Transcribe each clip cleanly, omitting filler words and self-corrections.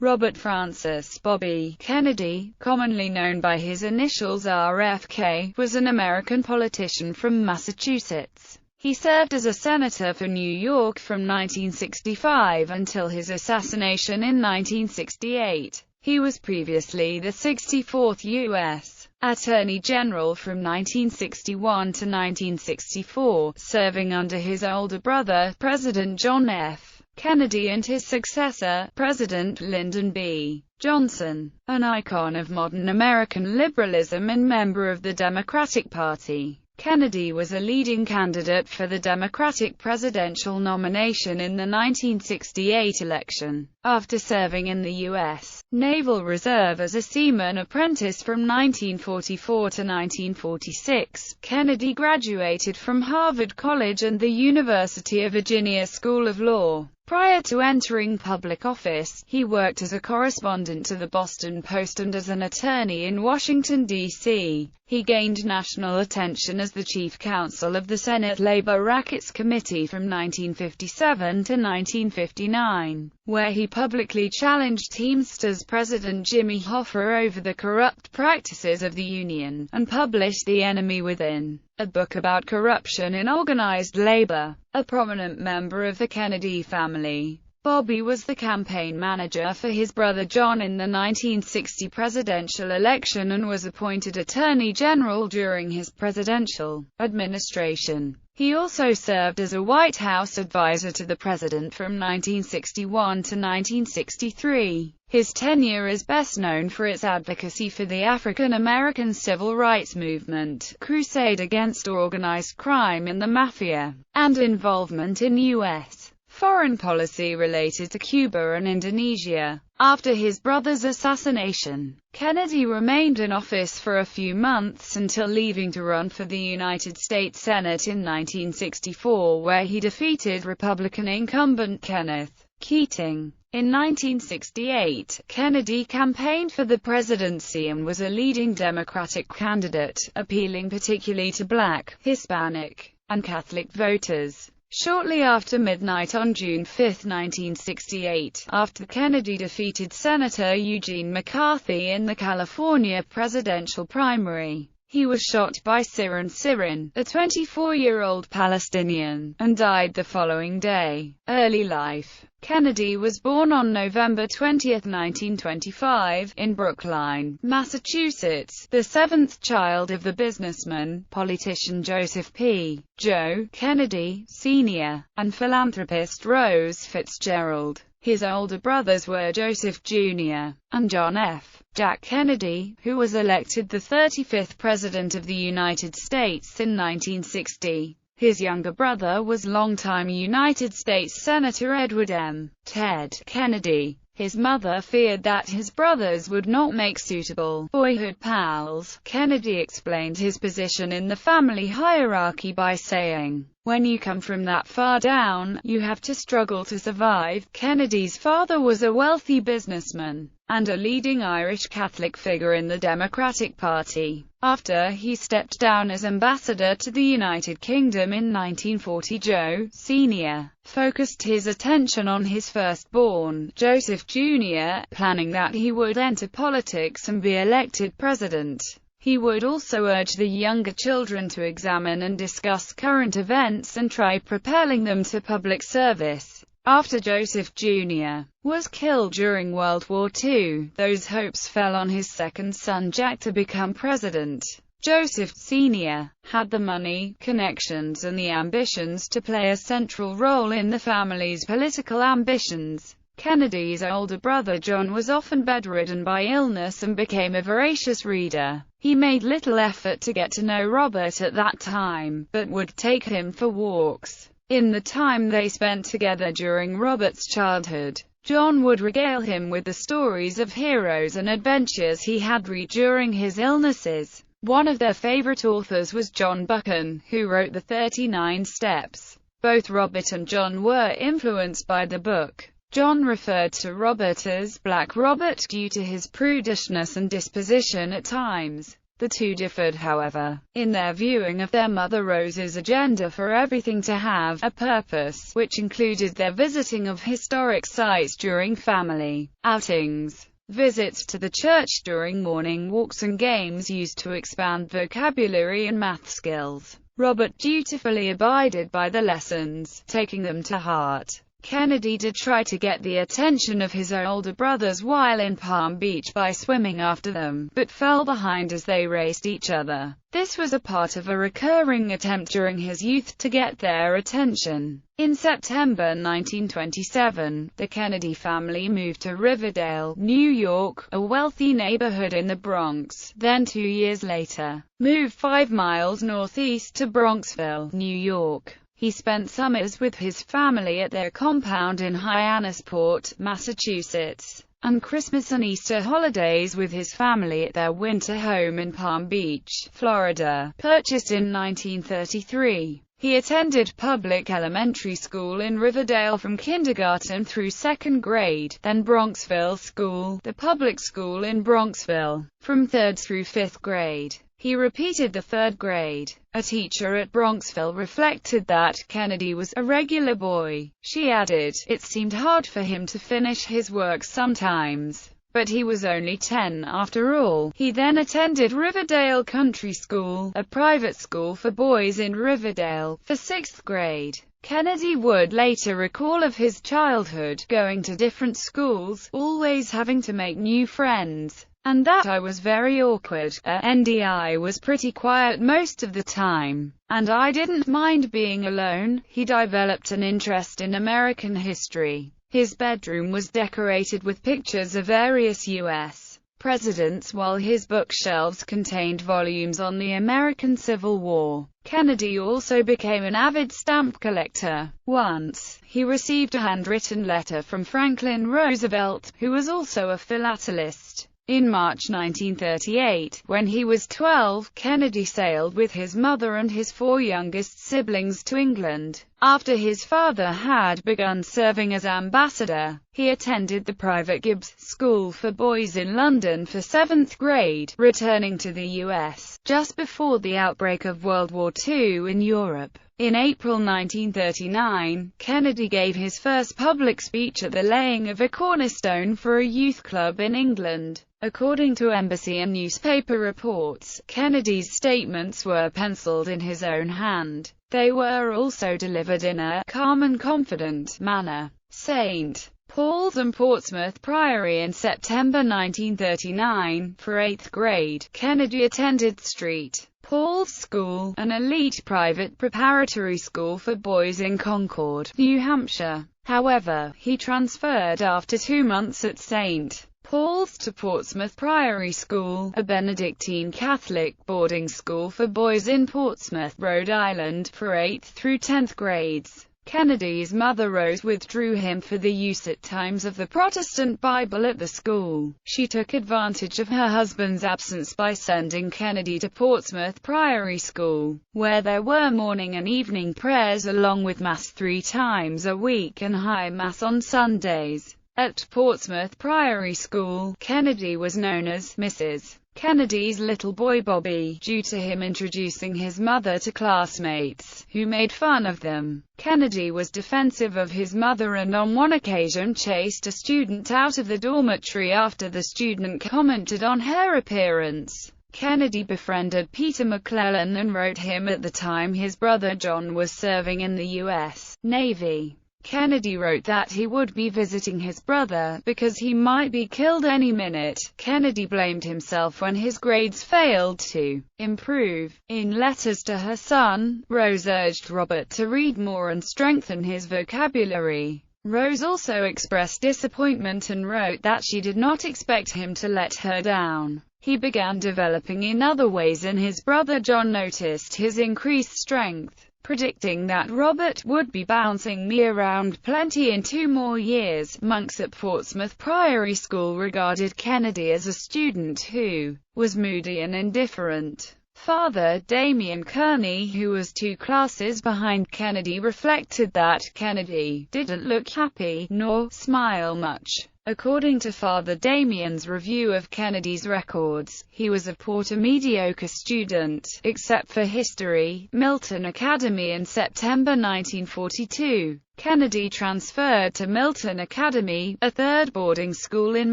Robert Francis Bobby Kennedy, commonly known by his initials RFK, was an American politician from Massachusetts. He served as a senator for New York from 1965 until his assassination in 1968. He was previously the 64th U.S. Attorney General from 1961 to 1964, serving under his older brother, President John F. Kennedy, and his successor, President Lyndon B. Johnson. An icon of modern American liberalism and member of the Democratic Party, Kennedy was a leading candidate for the Democratic presidential nomination in the 1968 election. After serving in the U.S. Naval Reserve as a seaman apprentice from 1944 to 1946, Kennedy graduated from Harvard College and the University of Virginia School of Law. Prior to entering public office, he worked as a correspondent to the Boston Post and as an attorney in Washington, D.C. He gained national attention as the chief counsel of the Senate Labor Rackets Committee from 1957 to 1959, where he publicly challenged Teamsters President Jimmy Hoffa over the corrupt practices of the union, and published The Enemy Within, a book about corruption in organized labor. A prominent member of the Kennedy family, Bobby was the campaign manager for his brother John in the 1960 presidential election and was appointed Attorney General during his presidential administration. He also served as a White House advisor to the president from 1961 to 1963. His tenure is best known for its advocacy for the African American civil rights movement, crusade against organized crime and the mafia, and involvement in U.S. foreign policy related to Cuba and Indonesia. After his brother's assassination, Kennedy remained in office for a few months until leaving to run for the United States Senate in 1964, where he defeated Republican incumbent Kenneth Keating. In 1968, Kennedy campaigned for the presidency and was a leading Democratic candidate, appealing particularly to Black, Hispanic, and Catholic voters. Shortly after midnight on June 5, 1968, after Kennedy defeated Senator Eugene McCarthy in the California presidential primary, he was shot by Siran Siran, a 24-year-old Palestinian, and died the following day. Early life. Kennedy was born on November 20, 1925, in Brookline, Massachusetts, the seventh child of the businessman, politician Joseph P. Joe Kennedy, Sr., and philanthropist Rose Fitzgerald. His older brothers were Joseph Jr. and John F. Jack Kennedy, who was elected the 35th President of the United States in 1960. His younger brother was longtime United States Senator Edward M. Ted Kennedy. His mother feared that his brothers would not make suitable boyhood pals. Kennedy explained his position in the family hierarchy by saying, "When you come from that far down, you have to struggle to survive." Kennedy's father was a wealthy businessman and a leading Irish Catholic figure in the Democratic Party. After he stepped down as ambassador to the United Kingdom in 1940, Joe, Sr., focused his attention on his firstborn, Joseph Jr., planning that he would enter politics and be elected president. He would also urge the younger children to examine and discuss current events and try propelling them to public service. After Joseph Jr. was killed during World War II, those hopes fell on his second son Jack to become president. Joseph Sr. had the money, connections and the ambitions to play a central role in the family's political ambitions. Kennedy's older brother John was often bedridden by illness and became a voracious reader. He made little effort to get to know Robert at that time, but would take him for walks. In the time they spent together during Robert's childhood, John would regale him with the stories of heroes and adventures he had read during his illnesses. One of their favorite authors was John Buchan, who wrote the 39 Steps. Both Robert and John were influenced by the book. John referred to Robert as Black Robert due to his prudishness and disposition at times. The two differed, however, in their viewing of their mother Rose's agenda for everything to have a purpose, which included their visiting of historic sites during family outings, visits to the church during morning walks, and games used to expand vocabulary and math skills. Robert dutifully abided by the lessons, taking them to heart. Kennedy did try to get the attention of his older brothers while in Palm Beach by swimming after them, but fell behind as they raced each other. This was a part of a recurring attempt during his youth to get their attention. In September 1927, the Kennedy family moved to Riverdale, New York, a wealthy neighborhood in the Bronx, then 2 years later, moved 5 miles northeast to Bronxville, New York. He spent summers with his family at their compound in Hyannisport, Massachusetts, and Christmas and Easter holidays with his family at their winter home in Palm Beach, Florida, purchased in 1933. He attended public elementary school in Riverdale from kindergarten through 2nd grade, then Bronxville School, the public school in Bronxville, from 3rd through 5th grade. He repeated the 3rd grade. A teacher at Bronxville reflected that Kennedy was a regular boy. She added, "It seemed hard for him to finish his work sometimes, but he was only 10 after all." He then attended Riverdale Country School, a private school for boys in Riverdale, for 6th grade. Kennedy would later recall of his childhood, going to different schools, always having to make new friends, and that I was very awkward. I was pretty quiet most of the time, and I didn't mind being alone. He developed an interest in American history. His bedroom was decorated with pictures of various U.S. presidents, while his bookshelves contained volumes on the American Civil War. Kennedy also became an avid stamp collector. Once, he received a handwritten letter from Franklin Roosevelt, who was also a philatelist. In March 1938, when he was 12, Kennedy sailed with his mother and his 4 youngest siblings to England. After his father had begun serving as ambassador, he attended the private Gibbs School for Boys in London for 7th grade, returning to the U.S. just before the outbreak of World War II in Europe. In April 1939, Kennedy gave his first public speech at the laying of a cornerstone for a youth club in England. According to embassy and newspaper reports, Kennedy's statements were penciled in his own hand. They were also delivered in a calm and confident manner. St. Paul's and Portsmouth Priory. In September 1939, for 8th grade, Kennedy attended St. Paul's School, an elite private preparatory school for boys in Concord, New Hampshire. However, he transferred after 2 months at St. Paul's to Portsmouth Priory School, a Benedictine Catholic boarding school for boys in Portsmouth, Rhode Island, for 8th through 10th grades. Kennedy's mother Rose withdrew him for the use at times of the Protestant Bible at the school. She took advantage of her husband's absence by sending Kennedy to Portsmouth Priory School, where there were morning and evening prayers along with Mass 3 times a week and High Mass on Sundays. At Portsmouth Priory School, Kennedy was known as Mrs. Kennedy's little boy Bobby, due to him introducing his mother to classmates, who made fun of them. Kennedy was defensive of his mother and on one occasion chased a student out of the dormitory after the student commented on her appearance. Kennedy befriended Peter McClellan and wrote him at the time his brother John was serving in the U.S. Navy. Kennedy wrote that he would be visiting his brother, because he might be killed any minute. Kennedy blamed himself when his grades failed to improve. In letters to her son, Rose urged Robert to read more and strengthen his vocabulary. Rose also expressed disappointment and wrote that she did not expect him to let her down. He began developing in other ways, and his brother John noticed his increased strength, predicting that Robert would be bouncing me around plenty in 2 more years. Monks at Portsmouth Priory School regarded Kennedy as a student who was moody and indifferent. Father Damian Kearney, who was 2 classes behind Kennedy, reflected that Kennedy didn't look happy, nor smile much. According to Father Damien's review of Kennedy's records, he was a poor to mediocre student, except for history, Milton Academy. In September 1942, Kennedy transferred to Milton Academy, a third boarding school in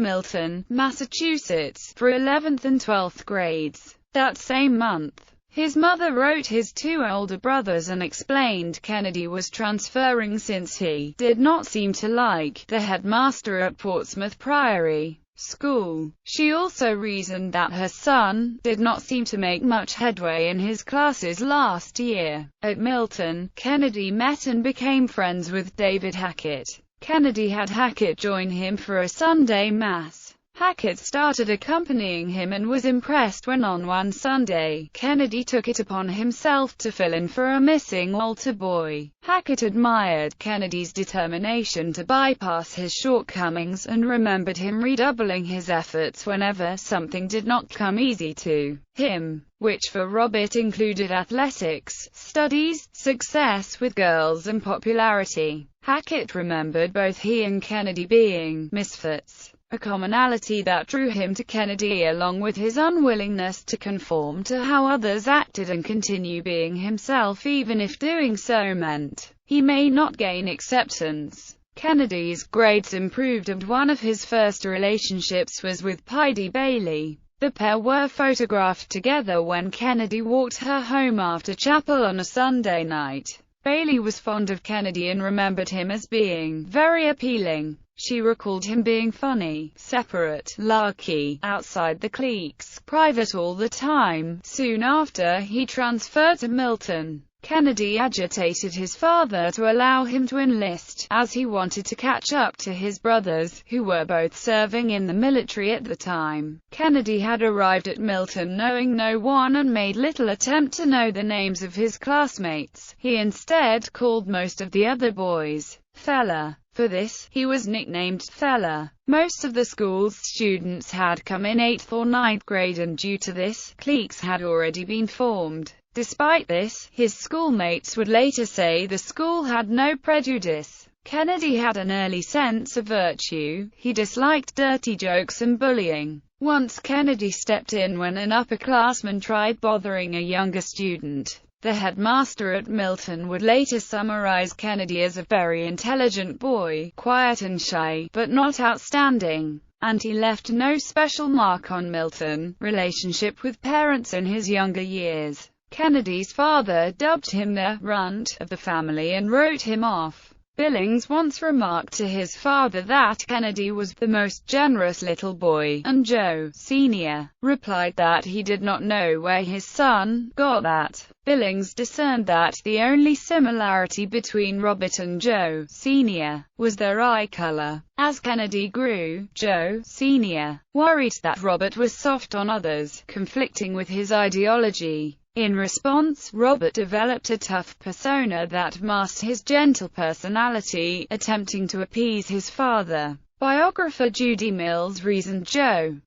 Milton, Massachusetts, for 11th and 12th grades. That same month, his mother wrote his two older brothers and explained Kennedy was transferring since he did not seem to like the headmaster at Portsmouth Priory School. She also reasoned that her son did not seem to make much headway in his classes last year. At Milton, Kennedy met and became friends with David Hackett. Kennedy had Hackett join him for a Sunday Mass. Hackett started accompanying him and was impressed when on one Sunday, Kennedy took it upon himself to fill in for a missing altar boy. Hackett admired Kennedy's determination to bypass his shortcomings and remembered him redoubling his efforts whenever something did not come easy to him, which for Robert included athletics, studies, success with girls and popularity. Hackett remembered both he and Kennedy being misfits, a commonality that drew him to Kennedy along with his unwillingness to conform to how others acted and continue being himself even if doing so meant he may not gain acceptance. Kennedy's grades improved and one of his first relationships was with Pidy Bailey. The pair were photographed together when Kennedy walked her home after chapel on a Sunday night. Bailey was fond of Kennedy and remembered him as being very appealing. She recalled him being funny, separate, larky, outside the cliques, private all the time. Soon after he transferred to Milton, Kennedy agitated his father to allow him to enlist, as he wanted to catch up to his brothers, who were both serving in the military at the time. Kennedy had arrived at Milton knowing no one and made little attempt to know the names of his classmates. He instead called most of the other boys fella. For this, he was nicknamed Fella. Most of the school's students had come in 8th or 9th grade and due to this, cliques had already been formed. Despite this, his schoolmates would later say the school had no prejudice. Kennedy had an early sense of virtue. He disliked dirty jokes and bullying. Once Kennedy stepped in when an upperclassman tried bothering a younger student. The headmaster at Milton would later summarize Kennedy as a very intelligent boy, quiet and shy, but not outstanding, and he left no special mark on Milton's relationship with parents in his younger years. Kennedy's father dubbed him the runt of the family and wrote him off. Billings once remarked to his father that Kennedy was the most generous little boy, and Joe, Sr., replied that he did not know where his son got that. Billings discerned that the only similarity between Robert and Joe, Sr., was their eye color. As Kennedy grew, Joe, Sr., worried that Robert was soft on others, conflicting with his ideology. In response, Robert developed a tough persona that masked his gentle personality, attempting to appease his father. Biographer Judy Mills reasoned Joe's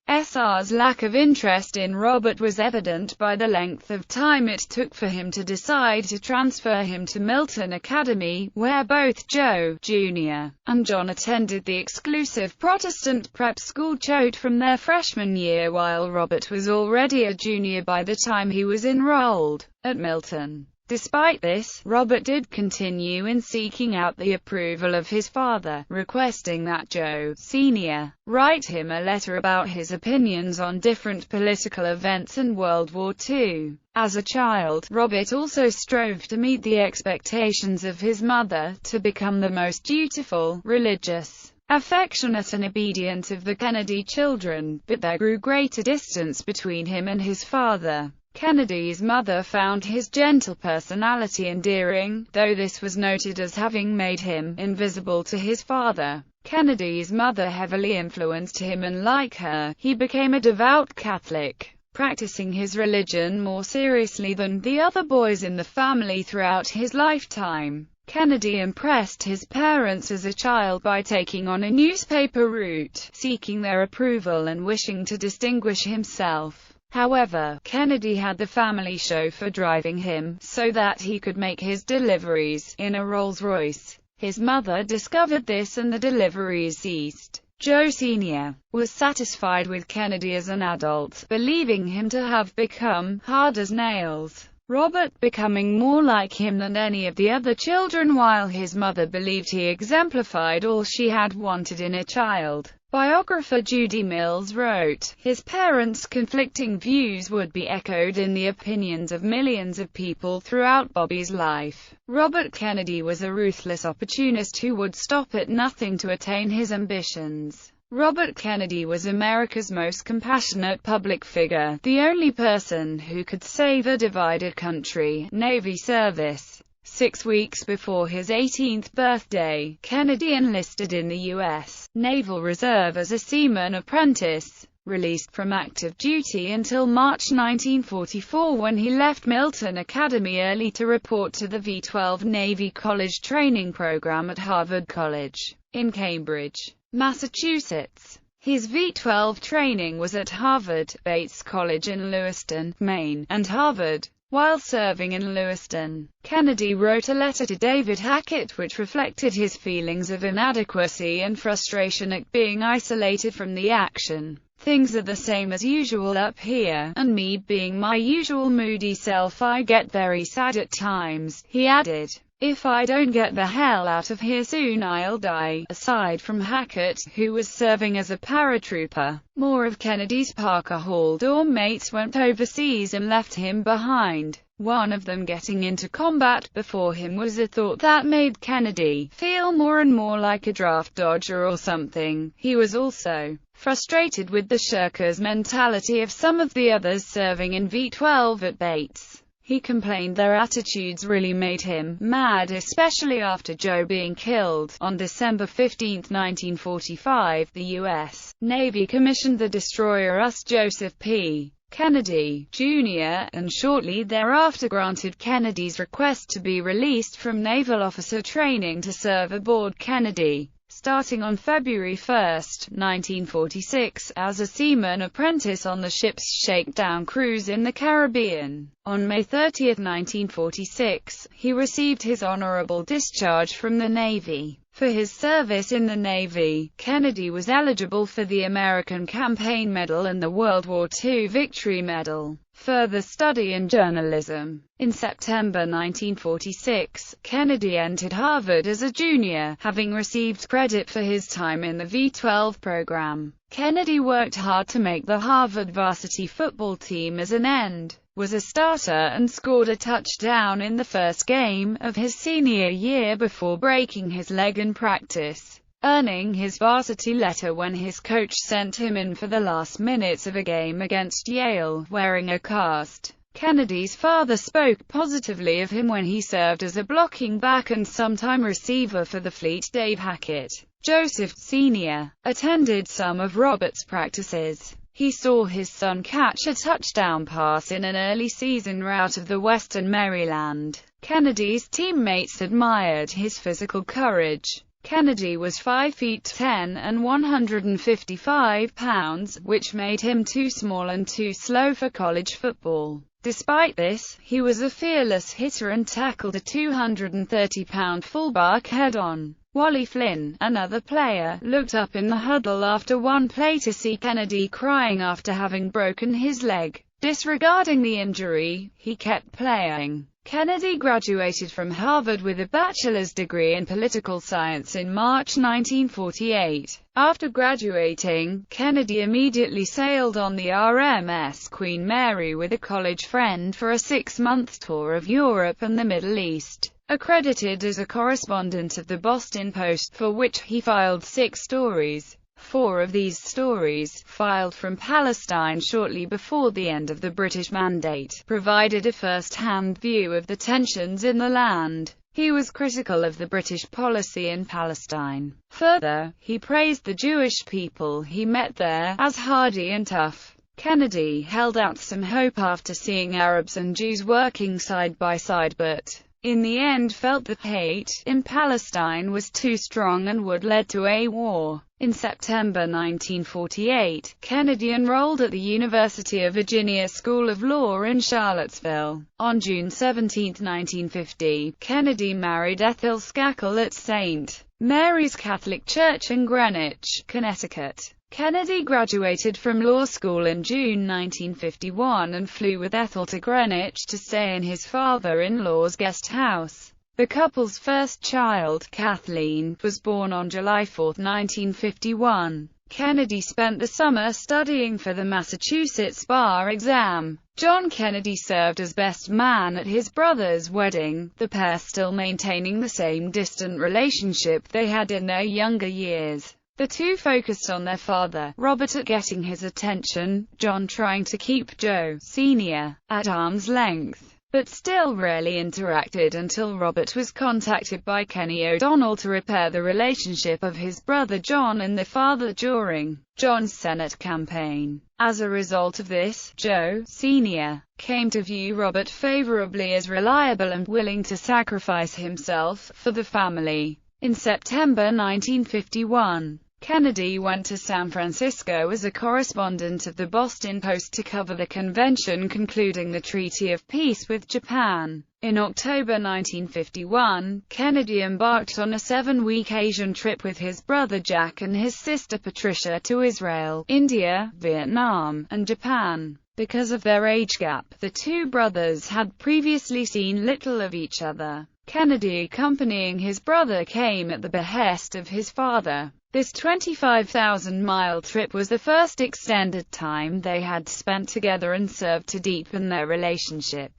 lack of interest in Robert was evident by the length of time it took for him to decide to transfer him to Milton Academy, where both Joe, Jr., and John attended the exclusive Protestant prep school Choate from their freshman year, while Robert was already a junior by the time he was enrolled at Milton. Despite this, Robert did continue in seeking out the approval of his father, requesting that Joe, Sr., write him a letter about his opinions on different political events and World War II. As a child, Robert also strove to meet the expectations of his mother, to become the most dutiful, religious, affectionate and obedient of the Kennedy children, but there grew greater distance between him and his father. Kennedy's mother found his gentle personality endearing, though this was noted as having made him invisible to his father. Kennedy's mother heavily influenced him and like her, he became a devout Catholic, practicing his religion more seriously than the other boys in the family throughout his lifetime. Kennedy impressed his parents as a child by taking on a newspaper route, seeking their approval and wishing to distinguish himself. However, Kennedy had the family chauffeur driving him, so that he could make his deliveries in a Rolls-Royce. His mother discovered this and the deliveries ceased. Joe Sr. was satisfied with Kennedy as an adult, believing him to have become hard as nails, Robert becoming more like him than any of the other children, while his mother believed he exemplified all she had wanted in a child. Biographer Judy Mills wrote, his parents' conflicting views would be echoed in the opinions of millions of people throughout Bobby's life. Robert Kennedy was a ruthless opportunist who would stop at nothing to attain his ambitions. Robert Kennedy was America's most compassionate public figure, the only person who could save a divided country. Navy service. 6 weeks before his 18th birthday, Kennedy enlisted in the U.S. Naval Reserve as a seaman apprentice, released from active duty until March 1944, when he left Milton Academy early to report to the V-12 Navy College Training Program at Harvard College, in Cambridge, Massachusetts. His V-12 training was at Harvard, Bates College in Lewiston, Maine, and Harvard. While serving in Lewiston, Kennedy wrote a letter to David Hackett which reflected his feelings of inadequacy and frustration at being isolated from the action. Things are the same as usual up here, and me being my usual moody self, I get very sad at times, he added. If I don't get the hell out of here soon, I'll die. Aside from Hackett, who was serving as a paratrooper, more of Kennedy's Parker Hall dorm mates went overseas and left him behind. One of them getting into combat before him was a thought that made Kennedy feel more and more like a draft dodger or something. He was also frustrated with the shirkers' mentality of some of the others serving in V-12 at Bates. He complained their attitudes really made him mad, especially after Joe being killed. On December 15, 1945, the U.S. Navy commissioned the destroyer Joseph P. Kennedy, Jr., and shortly thereafter granted Kennedy's request to be released from naval officer training to serve aboard Kennedy, starting on February 1, 1946, as a seaman apprentice on the ship's shakedown cruise in the Caribbean. On May 30, 1946, he received his honorable discharge from the Navy. For his service in the Navy, Kennedy was eligible for the American Campaign Medal and the World War II Victory Medal. Further study in journalism. In September 1946, Kennedy entered Harvard as a junior, having received credit for his time in the V-12 program. Kennedy worked hard to make the Harvard varsity football team as an end, was a starter and scored a touchdown in the first game of his senior year before breaking his leg in practice, earning his varsity letter when his coach sent him in for the last minutes of a game against Yale, wearing a cast. Kennedy's father spoke positively of him when he served as a blocking back and sometime receiver for the fleet. Dave Hackett, Joseph Sr., attended some of Robert's practices. He saw his son catch a touchdown pass in an early season rout of the Western Maryland. Kennedy's teammates admired his physical courage. Kennedy was 5 feet 10 and 155 pounds, which made him too small and too slow for college football. Despite this, he was a fearless hitter and tackled a 230-pound fullback head-on. Wally Flynn, another player, looked up in the huddle after one play to see Kennedy crying after having broken his leg. Disregarding the injury, he kept playing. Kennedy graduated from Harvard with a bachelor's degree in political science in March 1948. After graduating, Kennedy immediately sailed on the RMS Queen Mary with a college friend for a 6-month tour of Europe and the Middle East. Accredited as a correspondent of the Boston Post, for which he filed 6 stories. 4 of these stories, filed from Palestine shortly before the end of the British Mandate, provided a first-hand view of the tensions in the land. He was critical of the British policy in Palestine. Further, he praised the Jewish people he met there as hardy and tough. Kennedy held out some hope after seeing Arabs and Jews working side by side, but in the end felt that hate in Palestine was too strong and would lead to a war. In September 1948, Kennedy enrolled at the University of Virginia School of Law in Charlottesville. On June 17, 1950, Kennedy married Ethel Skakel at St. Mary's Catholic Church in Greenwich, Connecticut. Kennedy graduated from law school in June 1951 and flew with Ethel to Greenwich to stay in his father-in-law's guest house. The couple's first child, Kathleen, was born on July 4, 1951. Kennedy spent the summer studying for the Massachusetts bar exam. John Kennedy served as best man at his brother's wedding, the pair still maintaining the same distant relationship they had in their younger years. The two focused on their father, Robert, at getting his attention, John trying to keep Joe, Sr., at arm's length, but still rarely interacted until Robert was contacted by Kenny O'Donnell to repair the relationship of his brother John and the father during John's Senate campaign. As a result of this, Joe, Sr., came to view Robert favorably as reliable and willing to sacrifice himself for the family. In September 1951, Kennedy went to San Francisco as a correspondent of the Boston Post to cover the convention concluding the Treaty of Peace with Japan. In October 1951, Kennedy embarked on a 7-week Asian trip with his brother Jack and his sister Patricia to Israel, India, Vietnam, and Japan. Because of their age gap, the two brothers had previously seen little of each other. Kennedy accompanying his brother came at the behest of his father. This 25,000-mile trip was the first extended time they had spent together and served to deepen their relationship.